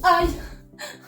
Aïe.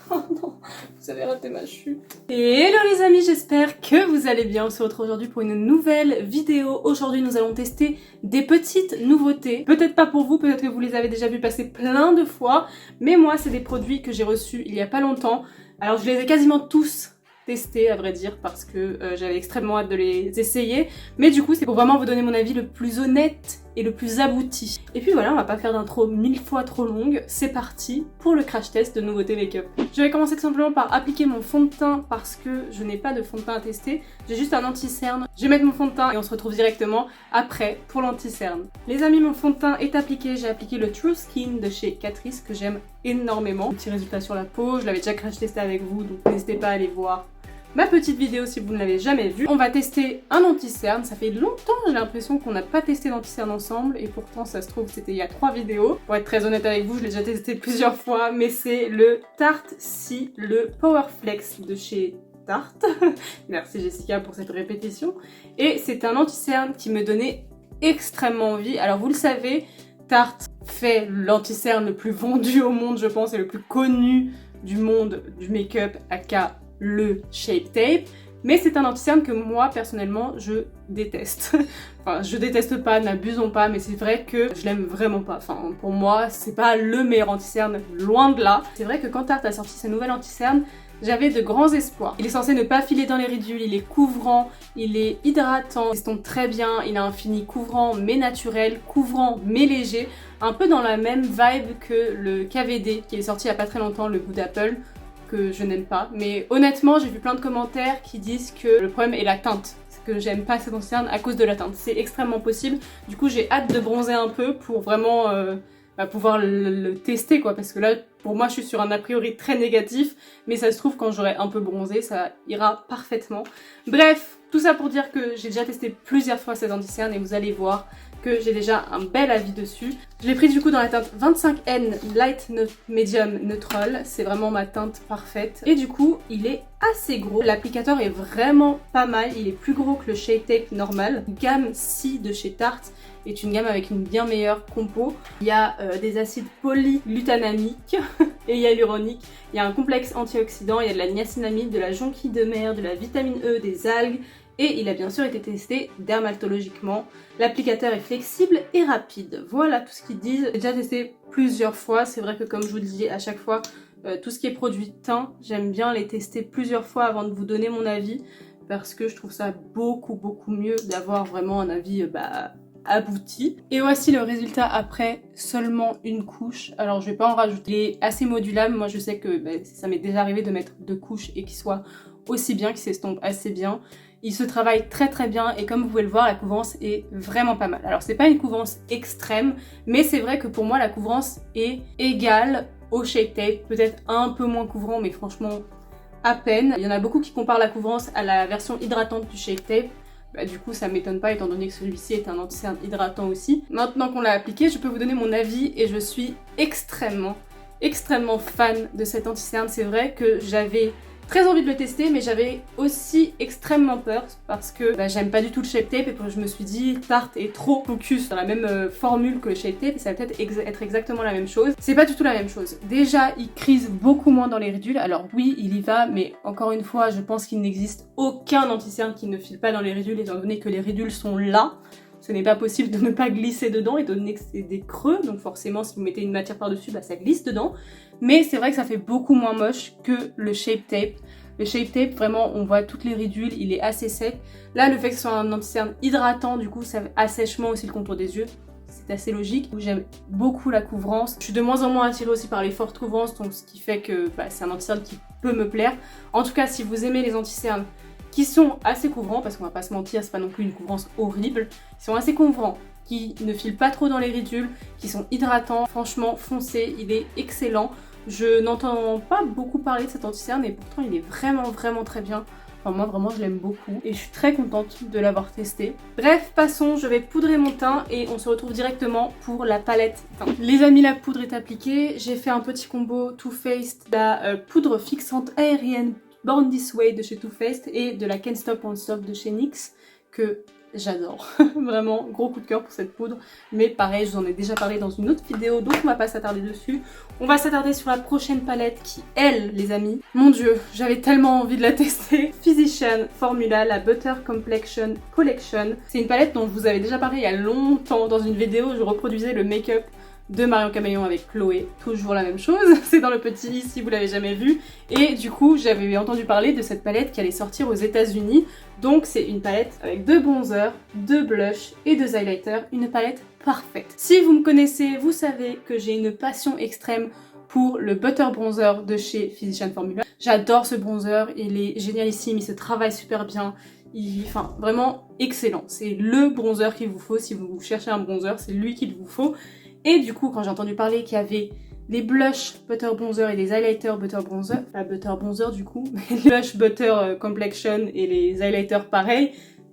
Oh non, vous avez raté ma chute. Et hello les amis, j'espère que vous allez bien. On se retrouve aujourd'hui pour une nouvelle vidéo. Aujourd'hui nous allons tester des petites nouveautés. Peut-être pas pour vous, peut-être que vous les avez déjà vues passer plein de fois. Mais moi c'est des produits que j'ai reçus il y a pas longtemps. Alors je les ai quasiment tous testés à vrai dire parce que j'avais extrêmement hâte de les essayer. Mais du coup c'est pour vraiment vous donner mon avis le plus honnête et le plus abouti. Et puis voilà, on va pas faire d'intro 1000 fois trop longue, c'est parti pour le crash test de nouveautés make-up. Je vais commencer tout simplement par appliquer mon fond de teint parce que je n'ai pas de fond de teint à tester, j'ai juste un anti-cerne. Je vais mettre mon fond de teint et on se retrouve directement après pour l'anti-cerne. Les amis, mon fond de teint est appliqué, j'ai appliqué le True Skin de chez Catrice que j'aime énormément. Petit résultat sur la peau, je l'avais déjà crash testé avec vous, donc n'hésitez pas à aller voir ma petite vidéo si vous ne l'avez jamais vue. On va tester un anti-cerne, ça fait longtemps j'ai l'impression qu'on n'a pas testé l'anti-cerne ensemble et pourtant ça se trouve c'était il y a 3 vidéos. Pour être très honnête avec vous, je l'ai déjà testé plusieurs fois, mais c'est le Tarte Si, le Power Flex de chez Tarte. Merci Jessica pour cette répétition. Et c'est un anti-cerne qui me donnait extrêmement envie. Alors vous le savez, Tarte fait l'anti-cerne le plus vendu au monde je pense et le plus connu du monde du make-up aka le Shape Tape, mais c'est un anti-cerne que moi personnellement je déteste. Enfin je déteste pas, n'abusons pas, mais c'est vrai que je l'aime vraiment pas. Enfin pour moi c'est pas le meilleur anti-cerne, loin de là. C'est vrai que quand Tarte a sorti sa nouvelle anti-cerne, j'avais de grands espoirs. Il est censé ne pas filer dans les ridules, il est couvrant, il est hydratant, il estompe très bien, il a un fini couvrant mais naturel, couvrant mais léger, un peu dans la même vibe que le KVD qui est sorti il y a pas très longtemps, le goût d'Apple, que je n'aime pas. Mais honnêtement, j'ai vu plein de commentaires qui disent que le problème est la teinte. C'est que j'aime pas cet anti-cerne à cause de la teinte. C'est extrêmement possible. Du coup, j'ai hâte de bronzer un peu pour vraiment pouvoir le tester quoi. Parce que là, pour moi, je suis sur un a priori très négatif. Mais ça se trouve, quand j'aurai un peu bronzé, ça ira parfaitement. Bref, tout ça pour dire que j'ai déjà testé plusieurs fois cet anti-cerne et vous allez voir que j'ai déjà un bel avis dessus. Je l'ai pris du coup dans la teinte 25N Light Medium Neutral, c'est vraiment ma teinte parfaite. Et du coup, il est assez gros. L'applicateur est vraiment pas mal, il est plus gros que le Shape Tape normal. Gamme Si de chez Tarte est une gamme avec une bien meilleure compo. Il y a des acides polyglutamamiques et hyaluroniques. Il y a un complexe antioxydant, il y a de la niacinamide, de la jonquille de mer, de la vitamine E, des algues. Et il a bien sûr été testé dermatologiquement. L'applicateur est flexible et rapide. Voilà tout ce qu'ils disent. J'ai déjà testé plusieurs fois. C'est vrai que comme je vous le dis à chaque fois, tout ce qui est produit teint, j'aime bien les tester plusieurs fois avant de vous donner mon avis. Parce que je trouve ça beaucoup mieux d'avoir vraiment un avis abouti. Et voici le résultat après seulement une couche. Alors je vais pas en rajouter. Il est assez modulable. Moi je sais que ça m'est déjà arrivé de mettre 2 couches et qu'il soit aussi bien, qu'il s'estompe assez bien. Il se travaille très bien et comme vous pouvez le voir, la couvrance est vraiment pas mal. Alors c'est pas une couvrance extrême, mais c'est vrai que pour moi la couvrance est égale au Shape Tape, peut-être un peu moins couvrant mais franchement à peine. Il y en a beaucoup qui comparent la couvrance à la version hydratante du Shape Tape. Du coup ça m'étonne pas étant donné que celui-ci est un anti-cerne hydratant aussi. Maintenant qu'on l'a appliqué, je peux vous donner mon avis et je suis extrêmement fan de cet anti-cerne. C'est vrai que j'avais très envie de le tester, mais j'avais aussi extrêmement peur parce que j'aime pas du tout le Shape Tape et je me suis dit Tarte est trop focus dans la même formule que le Shape Tape et ça va peut-être être exactement la même chose. C'est pas du tout la même chose. Déjà, il crise beaucoup moins dans les ridules. Alors oui, il y va, mais encore une fois, je pense qu'il n'existe aucun anti-cerne qui ne file pas dans les ridules étant donné que les ridules sont là. Ce n'est pas possible de ne pas glisser dedans étant donné que c'est des creux, donc forcément si vous mettez une matière par-dessus, ça glisse dedans. Mais c'est vrai que ça fait beaucoup moins moche que le Shape Tape. Le Shape Tape, vraiment, on voit toutes les ridules, il est assez sec. Là, le fait que ce soit un anti-cerne hydratant, du coup, ça assèche moins aussi le contour des yeux. C'est assez logique. J'aime beaucoup la couvrance. Je suis de moins en moins attirée aussi par les fortes couvrances, donc ce qui fait que c'est un anti-cerne qui peut me plaire. En tout cas, si vous aimez les anti-cernes qui sont assez couvrants, parce qu'on va pas se mentir, c'est pas non plus une couvrance horrible, ils sont assez couvrants, qui ne filent pas trop dans les ridules, qui sont hydratants, franchement foncez, il est excellent. Je n'entends pas beaucoup parler de cet anti-cerne et pourtant il est vraiment très bien. Enfin moi vraiment je l'aime beaucoup et je suis très contente de l'avoir testé. Bref, passons, je vais poudrer mon teint et on se retrouve directement pour la palette teint. Les amis, la poudre est appliquée, j'ai fait un petit combo Too Faced, la poudre fixante aérienne Born This Way de chez Too Faced et de la Can't Stop Won't Stop de chez NYX que j'adore. Vraiment, gros coup de cœur pour cette poudre. Mais pareil, je vous en ai déjà parlé dans une autre vidéo, donc on va pas s'attarder dessus. On va s'attarder sur la prochaine palette qui, elle, les amis, mon dieu, j'avais tellement envie de la tester. Physician Formula, la Butter Complexion Collection. C'est une palette dont je vous avais déjà parlé il y a longtemps dans une vidéo où je reproduisais le make-up de Marion Camaillon avec Chloé, toujours la même chose, c'est dans le petit i si vous l'avez jamais vu, et du coup j'avais entendu parler de cette palette qui allait sortir aux États-Unis, donc c'est une palette avec 2 bronzers, 2 blushs et 2 highlighters, une palette parfaite. Si vous me connaissez, vous savez que j'ai une passion extrême pour le Butter Bronzer de chez Physician Formula. J'adore ce bronzer, il est génialissime, il se travaille super bien, enfin vraiment excellent, c'est le bronzer qu'il vous faut si vous cherchez un bronzer, c'est lui qu'il vous faut. Et du coup, quand j'ai entendu parler qu'il y avait les blush butter bronzer et les highlighters butter bronzer, pas butter bronzer du coup, mais les blush butter complexion et les highlighters pareil,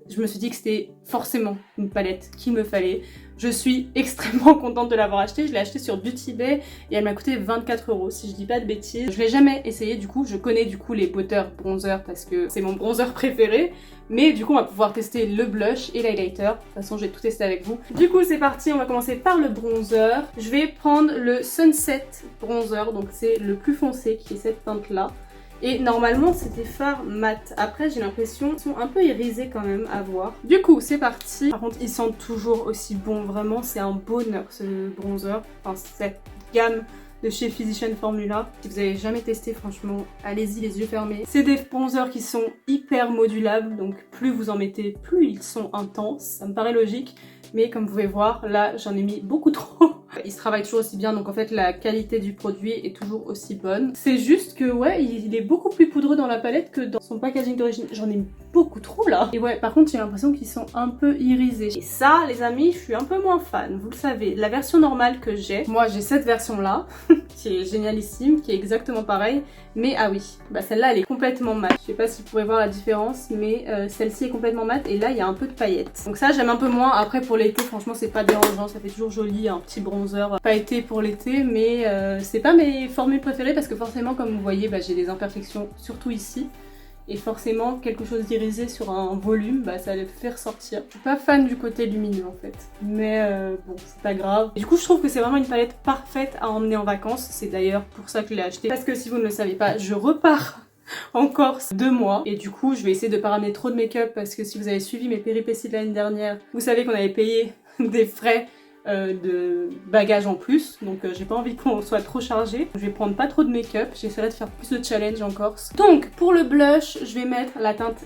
je me suis dit que c'était forcément une palette qu'il me fallait. Je suis extrêmement contente de l'avoir achetée, je l'ai achetée sur Beauty Bay et elle m'a coûté 24 € si je dis pas de bêtises. Je l'ai jamais essayé du coup, je connais du coup les butter bronzer parce que c'est mon bronzer préféré. Mais du coup on va pouvoir tester le blush et l'highlighter, de toute façon je vais tout tester avec vous. Du coup c'est parti, on va commencer par le bronzer. Je vais prendre le Sunset Bronzer, donc c'est le plus foncé qui est cette teinte là. Et normalement c'est des fards mat. Après j'ai l'impression qu'ils sont un peu irisés quand même à voir. Du coup c'est parti. Par contre ils sentent toujours aussi bon, vraiment c'est un bonheur ce bronzer. Enfin cette gamme de chez Physician Formula. Si vous avez jamais testé, franchement, allez-y les yeux fermés. C'est des bronzers qui sont hyper modulables, donc plus vous en mettez, plus ils sont intenses. Ça me paraît logique, mais comme vous pouvez voir, là j'en ai mis beaucoup trop. Il se travaille toujours aussi bien, donc en fait la qualité du produit est toujours aussi bonne. C'est juste que ouais, il est beaucoup plus poudreux dans la palette que dans son packaging d'origine. J'en ai beaucoup trop là. Et ouais, par contre j'ai l'impression qu'ils sont un peu irisés. Et ça, les amis, je suis un peu moins fan, vous le savez. La version normale que j'ai, moi j'ai cette version là, qui est génialissime, qui est exactement pareil. Mais ah oui, bah celle-là elle est complètement mate. Je sais pas si vous pourrez voir la différence, mais celle-ci est complètement mate et là il y a un peu de paillettes. Donc ça j'aime un peu moins. Après pour l'été, franchement c'est pas dérangeant, ça fait toujours joli, un petit bronzer pailleté pour l'été, mais c'est pas mes formules préférées parce que forcément comme vous voyez, bah, j'ai des imperfections surtout ici. Et forcément, quelque chose d'irisé sur un volume, bah ça le fait ressortir. Je suis pas fan du côté lumineux en fait. Mais bon, c'est pas grave. Et du coup, je trouve que c'est vraiment une palette parfaite à emmener en vacances. C'est d'ailleurs pour ça que je l'ai achetée. Parce que si vous ne le savez pas, je repars en Corse 2 mois. Et du coup, je vais essayer de pas ramener trop de make-up parce que si vous avez suivi mes péripéties de l'année dernière, vous savez qu'on avait payé des frais de bagages en plus, donc j'ai pas envie qu'on soit trop chargé. Je vais prendre pas trop de make-up, j'essaierai de faire plus de challenge en Corse. Donc pour le blush, je vais mettre la teinte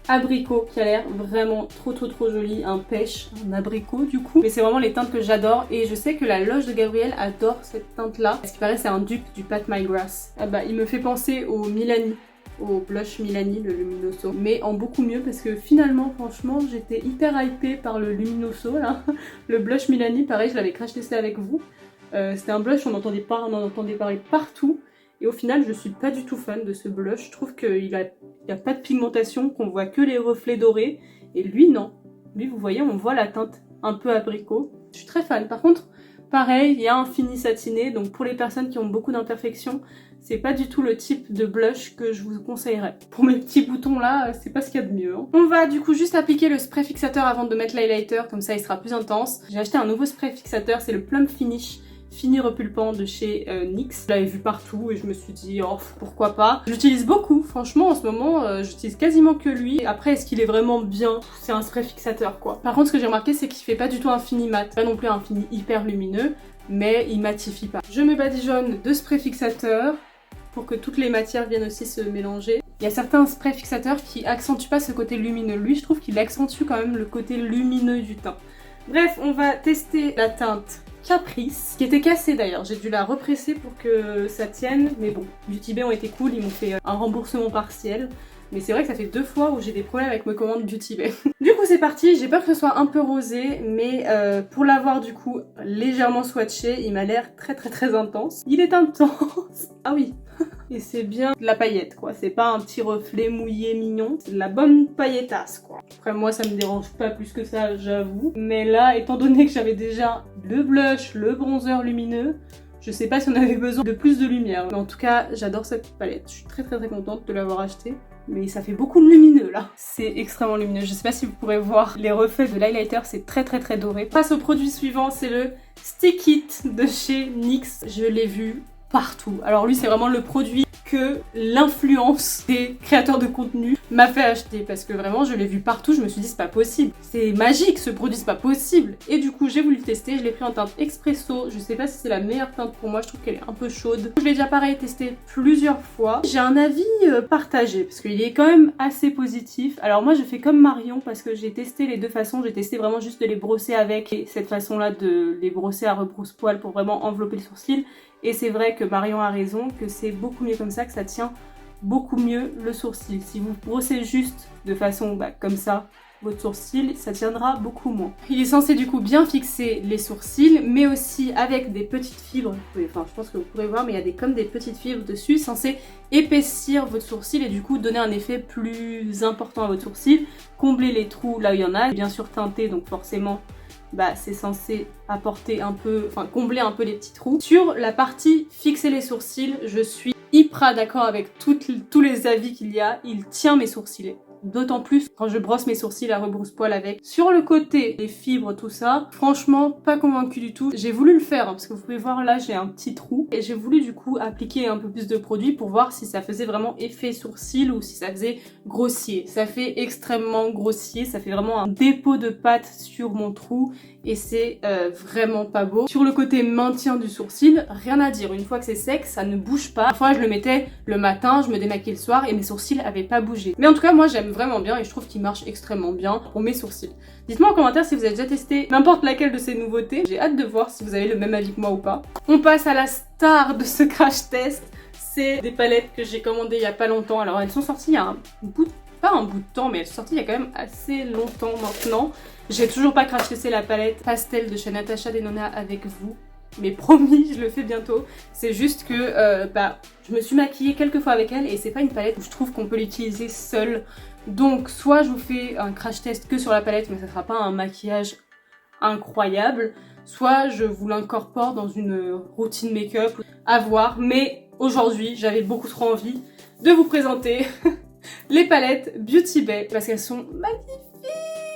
abricot qui a l'air vraiment trop jolie, un pêche, un abricot du coup. Mais c'est vraiment les teintes que j'adore et je sais que la loge de Gabriel adore cette teinte là. Ce qui paraît c'est un dupe du Pat My Grass. Ah bah il me fait penser au Milani, au blush Milani, le Luminoso, mais en beaucoup mieux parce que finalement franchement j'étais hyper hypée par le Luminoso là. Le blush Milani pareil, je l'avais crash testé avec vous, c'était un blush, on en entendait parler partout et au final je suis pas du tout fan de ce blush. Je trouve qu'il a pas de pigmentation, qu'on voit que les reflets dorés et lui non, lui vous voyez on voit la teinte un peu abricot. Je suis très fan. Par contre pareil, il y a un fini satiné, donc pour les personnes qui ont beaucoup d'imperfections, c'est pas du tout le type de blush que je vous conseillerais. Pour mes petits boutons là, c'est pas ce qu'il y a de mieux. Hein. On va du coup juste appliquer le spray fixateur avant de mettre l'highlighter, comme ça il sera plus intense. J'ai acheté un nouveau spray fixateur, c'est le Plum Finish Fini Repulpant de chez NYX. Je l'avais vu partout et je me suis dit oh pourquoi pas. J'utilise beaucoup, franchement en ce moment j'utilise quasiment que lui. Après est-ce qu'il est vraiment bien? C'est un spray fixateur quoi. Par contre ce que j'ai remarqué c'est qu'il fait pas du tout un fini mat, pas non plus un fini hyper lumineux, mais il matifie pas. Je me badigeonne de spray fixateur pour que toutes les matières viennent aussi se mélanger. Il y a certains sprays fixateurs qui accentuent pas ce côté lumineux. Lui je trouve qu'il accentue quand même le côté lumineux du teint. Bref, on va tester la teinte Caprice, qui était cassée d'ailleurs, j'ai dû la represser pour que ça tienne, mais bon, Beauty Bay ont été cool, ils m'ont fait un remboursement partiel, mais c'est vrai que ça fait 2 fois où j'ai des problèmes avec mes commandes Beauty Bay. Du coup c'est parti, j'ai peur que ce soit un peu rosé, mais pour l'avoir du coup légèrement swatché, il m'a l'air très intense. Il est intense. Ah oui. Et c'est bien de la paillette quoi, c'est pas un petit reflet mouillé mignon, c'est de la bonne paillettasse quoi. Après moi ça me dérange pas plus que ça j'avoue, mais là étant donné que j'avais déjà le blush, le bronzer lumineux, je sais pas si on avait besoin de plus de lumière. Mais en tout cas j'adore cette palette, je suis très contente de l'avoir achetée. mais ça fait beaucoup de lumineux là. C'est extrêmement lumineux. Je sais pas si vous pourrez voir les reflets de l'highlighter, c'est très doré. On passe au produit suivant, c'est le Stick It de chez NYX. Je l'ai vu partout. Alors lui, c'est vraiment le produit que l'influence des créateurs de contenu m'a fait acheter parce que vraiment je l'ai vu partout, je me suis dit c'est pas possible, c'est magique ce produit, c'est pas possible. Et du coup j'ai voulu le tester, je l'ai pris en teinte expresso, je sais pas si c'est la meilleure teinte pour moi, je trouve qu'elle est un peu chaude. Je l'ai déjà pareil testé plusieurs fois, j'ai un avis partagé parce qu'il est quand même assez positif. Alors moi je fais comme Marion parce que j'ai testé les deux façons, j'ai testé vraiment juste de les brosser avec et cette façon là de les brosser à rebrousse-poil pour vraiment envelopper le sourcil. Et c'est vrai que Marion a raison, que c'est beaucoup mieux comme ça, que ça tient beaucoup mieux le sourcil. Si vous brossez juste de façon comme ça, votre sourcil, ça tiendra beaucoup moins. Il est censé du coup bien fixer les sourcils, mais aussi avec des petites fibres. Enfin, je pense que vous pourrez voir, mais il y a comme des petites fibres dessus, censé épaissir votre sourcil et du coup donner un effet plus important à votre sourcil, combler les trous là où il y en a, bien sûr teinté, donc forcément c'est censé apporter un peu, enfin combler un peu les petits trous. Sur la partie fixer les sourcils, je suis hyper d'accord avec tous les avis qu'il y a. Il tient mes sourcils. D'autant plus quand je brosse mes sourcils à rebrousse-poil avec. Sur le côté, les fibres, tout ça, franchement, pas convaincue du tout. J'ai voulu le faire, parce que vous pouvez voir là, j'ai un petit trou. Et j'ai voulu du coup appliquer un peu plus de produit pour voir si ça faisait vraiment effet sourcil ou si ça faisait grossier. Ça fait extrêmement grossier, ça fait vraiment un dépôt de pâte sur mon trou. Et c'est vraiment pas beau. Sur le côté maintien du sourcil, rien à dire. Une fois que c'est sec, ça ne bouge pas. Parfois, je le mettais le matin, je me démaquillais le soir et mes sourcils avaient pas bougé. Mais en tout cas, moi, j'aime vraiment bien et je trouve qu'il marche extrêmement bien pour mes sourcils. Dites-moi en commentaire si vous avez déjà testé n'importe laquelle de ces nouveautés. J'ai hâte de voir si vous avez le même avis que moi ou pas. On passe à la star de ce crash test. C'est des palettes que j'ai commandées il y a pas longtemps. Alors, elles sont sorties il y a pas un bout de temps, mais elles sont sorties il y a quand même assez longtemps maintenant. J'ai toujours pas crash testé la palette pastel de chez Natasha Denona avec vous. Mais promis, je le fais bientôt. C'est juste que je me suis maquillée quelques fois avec elle et c'est pas une palette où je trouve qu'on peut l'utiliser seule. Donc soit je vous fais un crash test que sur la palette, mais ça sera pas un maquillage incroyable, soit je vous l'incorpore dans une routine make-up, à voir. Mais aujourd'hui, j'avais beaucoup trop envie de vous présenter les palettes Beauty Bay parce qu'elles sont magnifiques.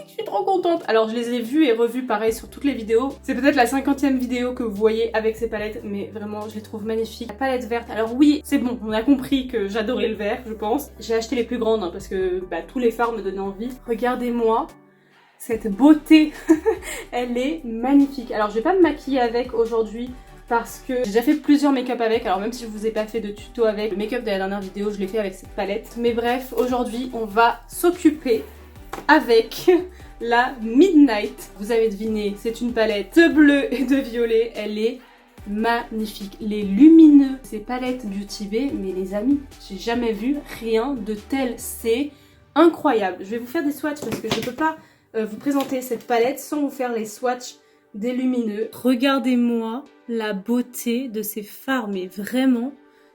Je suis trop contente. Alors je les ai vues et revues pareil sur toutes les vidéos. C'est peut-être la 50e vidéo que vous voyez avec ces palettes, mais vraiment je les trouve magnifiques. La palette verte, alors oui, c'est bon, on a compris que j'adorais le vert, je pense. J'ai acheté les plus grandes parce que tous les fards me donnaient envie. Regardez-moi cette beauté. Elle est magnifique. Alors je vais pas me maquiller avec aujourd'hui parce que j'ai déjà fait plusieurs make-up avec, alors même si je vous ai pas fait de tuto avec, le make-up de la dernière vidéo je l'ai fait avec cette palette. Mais bref, aujourd'hui on va s'occuper avec la Midnight. Vous avez deviné, c'est une palette de bleu et de violet, elle est magnifique. Les lumineux, ces palettes Beauty Bay, mais les amis, j'ai jamais vu rien de tel, c'est incroyable. Je vais vous faire des swatchs parce que je peux pas vous présenter cette palette sans vous faire les swatchs des lumineux. Regardez-moi la beauté de ces fards, mais vraiment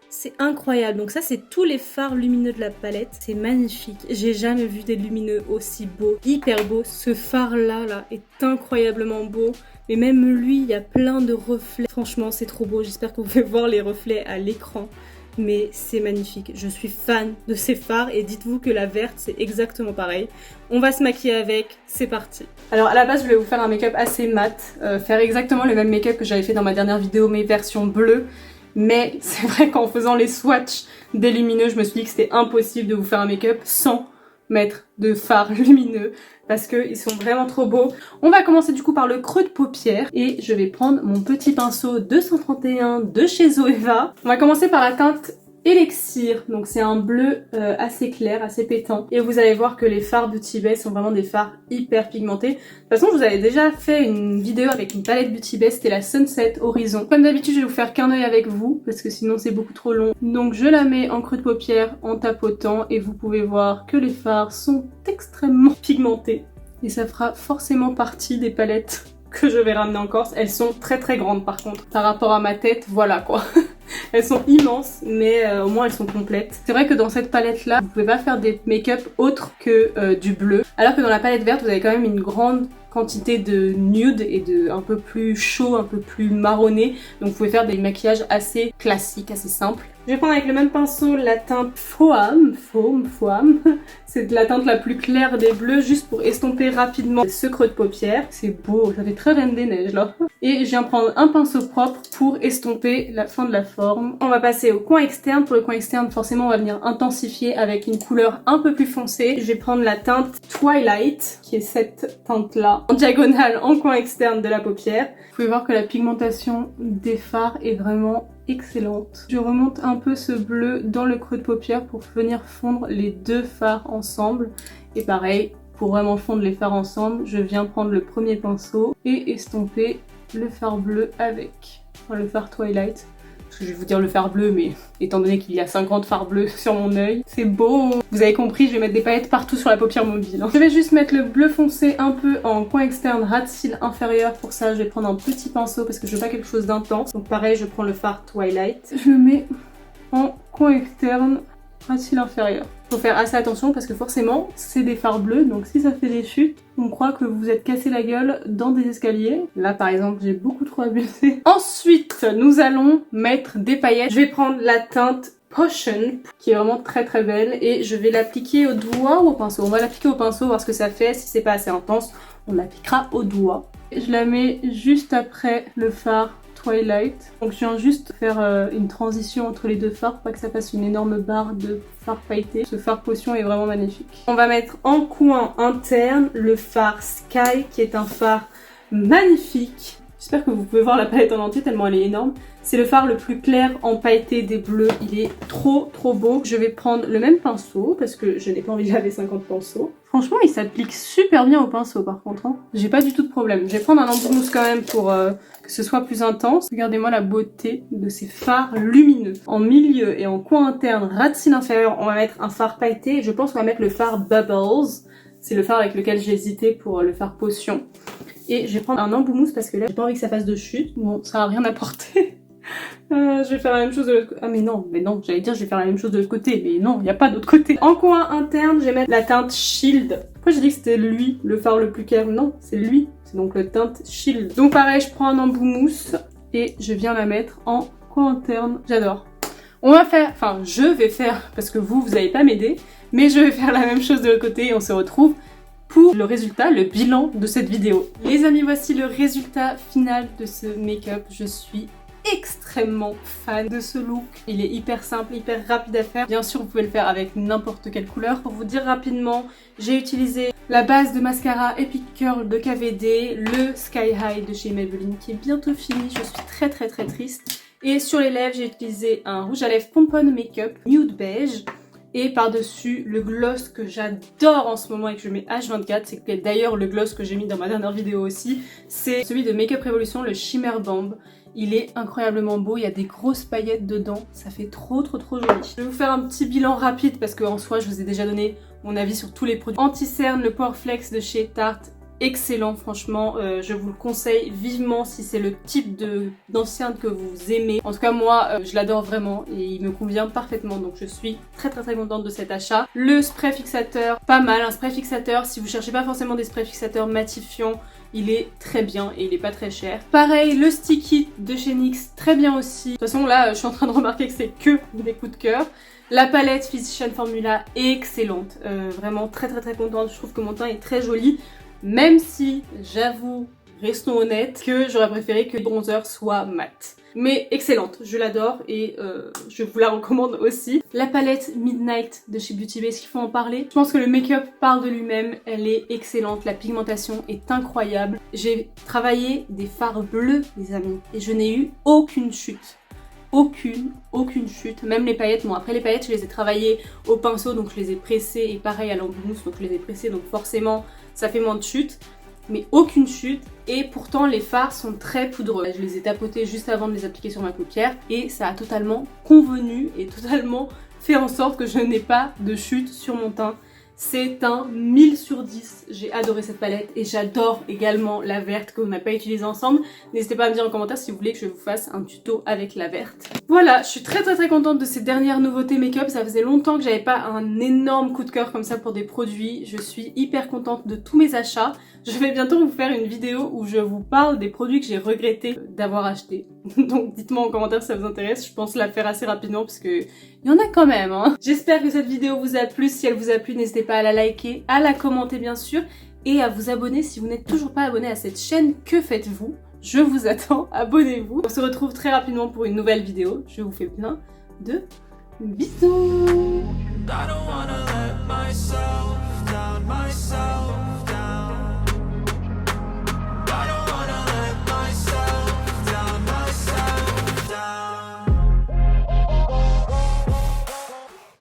c'est incroyable. Donc ça c'est tous les fards lumineux de la palette, c'est magnifique. J'ai jamais vu des lumineux aussi beaux, hyper beaux. Ce phare là est incroyablement beau, mais même lui il y a plein de reflets. Franchement c'est trop beau, j'espère que vous pouvez voir les reflets à l'écran. Mais c'est magnifique, je suis fan de ces fards et dites-vous que la verte c'est exactement pareil. On va se maquiller avec, c'est parti. Alors à la base je voulais vous faire un make-up assez mat, faire exactement le même make-up que j'avais fait dans ma dernière vidéo mais version bleue. Mais c'est vrai qu'en faisant les swatchs des lumineux, je me suis dit que c'était impossible de vous faire un make-up sans mettre de fard lumineux parce qu'ils sont vraiment trop beaux. On va commencer du coup par le creux de paupière et je vais prendre mon petit pinceau 231 de chez Zoeva. On va commencer par la teinte Elixir, donc c'est un bleu assez clair, assez pétant. Et vous allez voir que les fards Beauty Bay sont vraiment des fards hyper pigmentés. De toute façon, je vous avais déjà fait une vidéo avec une palette Beauty Bay, c'était la Sunset Horizon. Comme d'habitude, je vais vous faire qu'un œil avec vous, parce que sinon c'est beaucoup trop long. Donc je la mets en creux de paupière en tapotant, et vous pouvez voir que les fards sont extrêmement pigmentés. Et ça fera forcément partie des palettes que je vais ramener en Corse. Elles sont très grandes par contre. Par rapport à ma tête, voilà quoi. Elles sont immenses, mais au moins elles sont complètes. C'est vrai que dans cette palette-là, vous pouvez pas faire des make-up autres que du bleu. Alors que dans la palette verte, vous avez quand même une grande quantité de nude et de un peu plus chaud, un peu plus marronné. Donc vous pouvez faire des maquillages assez classiques, assez simples. Je vais prendre avec le même pinceau la teinte Foam. C'est de la teinte la plus claire des bleus, juste pour estomper rapidement ce creux de paupière. C'est beau, ça fait très Reine des Neiges là. Et je viens prendre un pinceau propre pour estomper la fin de la forme. On va passer au coin externe. Pour le coin externe, forcément, on va venir intensifier avec une couleur un peu plus foncée. Je vais prendre la teinte Twilight, qui est cette teinte-là, en diagonale, en coin externe de la paupière. Vous pouvez voir que la pigmentation des fards est vraiment excellente. Je remonte un peu ce bleu dans le creux de paupière pour venir fondre les deux fards ensemble. Et pareil, pour vraiment fondre les fards ensemble, je viens prendre le premier pinceau et estomper le fard bleu avec. Enfin, le fard Twilight. Parce que je vais vous dire le fard bleu, mais étant donné qu'il y a 50 fards bleus sur mon œil, c'est beau. Vous avez compris, je vais mettre des paillettes partout sur la paupière mobile. Je vais juste mettre le bleu foncé un peu en coin externe, ras de cils inférieur. Pour ça, je vais prendre un petit pinceau parce que je veux pas quelque chose d'intense. Donc pareil, je prends le fard Twilight. Je le mets en coin externe, ras de cils inférieur. Faut faire assez attention parce que forcément, c'est des fards bleus. Donc si ça fait des chutes, on croit que vous vous êtes cassé la gueule dans des escaliers. Là, par exemple, j'ai beaucoup trop abusé. Ensuite, nous allons mettre des paillettes. Je vais prendre la teinte Potion, qui est vraiment très très belle. Et je vais l'appliquer au doigt ou au pinceau. On va l'appliquer au pinceau, voir ce que ça fait. Si c'est pas assez intense, on l'appliquera au doigt. Je la mets juste après le fard Twilight. Donc je viens juste faire une transition entre les deux fards pour pas que ça fasse une énorme barre de fard pailleté. Ce fard potion est vraiment magnifique. On va mettre en coin interne le fard Sky qui est un fard magnifique. J'espère que vous pouvez voir la palette en entier tellement elle est énorme. C'est le fard le plus clair en pailleté des bleus. Il est trop beau. Je vais prendre le même pinceau parce que je n'ai pas envie de laver 50 pinceaux. Franchement, il s'applique super bien au pinceau par contre. Hein. J'ai pas du tout de problème. Je vais prendre un embout mousse quand même pour que ce soit plus intense. Regardez-moi la beauté de ces fards lumineux. En milieu et en coin interne, ras de cils inférieur, on va mettre un fard pailleté. Je pense qu'on va mettre le fard Bubbles. C'est le fard avec lequel j'ai hésité pour le fard potion. Et je vais prendre un embout mousse parce que là, j'ai pas envie que ça fasse de chute. Bon, ça a rien apporté. Je vais faire la même chose de l'autre côté. Ah mais non, j'allais dire je vais faire la même chose de l'autre côté, mais non, il n'y a pas d'autre côté. En coin interne, je vais mettre la teinte Shield. Pourquoi j'ai dit que c'était lui, le fard le plus clair? Non, c'est lui, c'est donc le teinte Shield. Donc pareil, je prends un embout mousse et je viens la mettre en coin interne. J'adore. On va faire, enfin je vais faire, parce que vous n'allez pas m'aider, mais je vais faire la même chose de l'autre côté et on se retrouve pour le résultat, le bilan de cette vidéo. Les amis, voici le résultat final de ce make-up. Je suis extrêmement fan de ce look. Il est hyper simple, hyper rapide à faire. Bien sûr, vous pouvez le faire avec n'importe quelle couleur. Pour vous dire rapidement, j'ai utilisé la base de mascara Epic Curl de KVD, le Sky High de chez Maybelline qui est bientôt fini. Je suis très triste. Et sur les lèvres, j'ai utilisé un rouge à lèvres Pom Pom Makeup Nude Beige. Et par-dessus, le gloss que j'adore en ce moment et que je mets H24, c'est d'ailleurs le gloss que j'ai mis dans ma dernière vidéo aussi, c'est celui de Makeup Revolution, le Shimmer Bomb. Il est incroyablement beau, il y a des grosses paillettes dedans, ça fait trop joli. Je vais vous faire un petit bilan rapide parce qu'en soi, je vous ai déjà donné mon avis sur tous les produits. Anti-cerne, le Pore Flex de chez Tarte. Excellent, franchement, je vous le conseille vivement si c'est le type d'ancien que vous aimez. En tout cas moi je l'adore vraiment et il me convient parfaitement, donc je suis très contente de cet achat. Le spray fixateur, pas mal, un spray fixateur si vous cherchez pas forcément des sprays fixateurs matifiants, il est très bien et il est pas très cher. Pareil, le sticky de chez NYX, très bien aussi. De toute façon là je suis en train de remarquer que c'est que des coups de cœur. La palette Physician Formula, excellente, vraiment très contente, je trouve que mon teint est très joli. Même si, j'avoue, restons honnêtes, que j'aurais préféré que le bronzer soit mat. Mais excellente, je l'adore et je vous la recommande aussi. La palette Midnight de chez Beauty Bay, est-ce qu'il faut en parler? Je pense que le make-up parle de lui-même, elle est excellente, la pigmentation est incroyable. J'ai travaillé des fards bleus, les amis, et je n'ai eu aucune chute. Aucune chute, même les paillettes. Bon, après les paillettes je les ai travaillées au pinceau donc je les ai pressées et pareil à l'embout mousse donc je les ai pressées donc forcément ça fait moins de chute, mais aucune chute. Et pourtant les fards sont très poudreux. Je les ai tapotés juste avant de les appliquer sur ma paupière et ça a totalement convenu et totalement fait en sorte que je n'ai pas de chute sur mon teint. C'est un 1000 sur 10, j'ai adoré cette palette et j'adore également la verte qu'on n'a pas utilisée ensemble. N'hésitez pas à me dire en commentaire si vous voulez que je vous fasse un tuto avec la verte. Voilà, je suis très contente de ces dernières nouveautés make-up. Ça faisait longtemps que j'avais pas un énorme coup de cœur comme ça pour des produits. Je suis hyper contente de tous mes achats. Je vais bientôt vous faire une vidéo où je vous parle des produits que j'ai regretté d'avoir achetés. Donc dites-moi en commentaire si ça vous intéresse, je pense la faire assez rapidement parce que il y en a quand même, hein. J'espère que cette vidéo vous a plu. Si elle vous a plu, n'hésitez pas à la liker, à la commenter bien sûr, et à vous abonner si vous n'êtes toujours pas abonné à cette chaîne. Que faites-vous? Je vous attends, abonnez-vous. On se retrouve très rapidement pour une nouvelle vidéo. Je vous fais plein de bisous.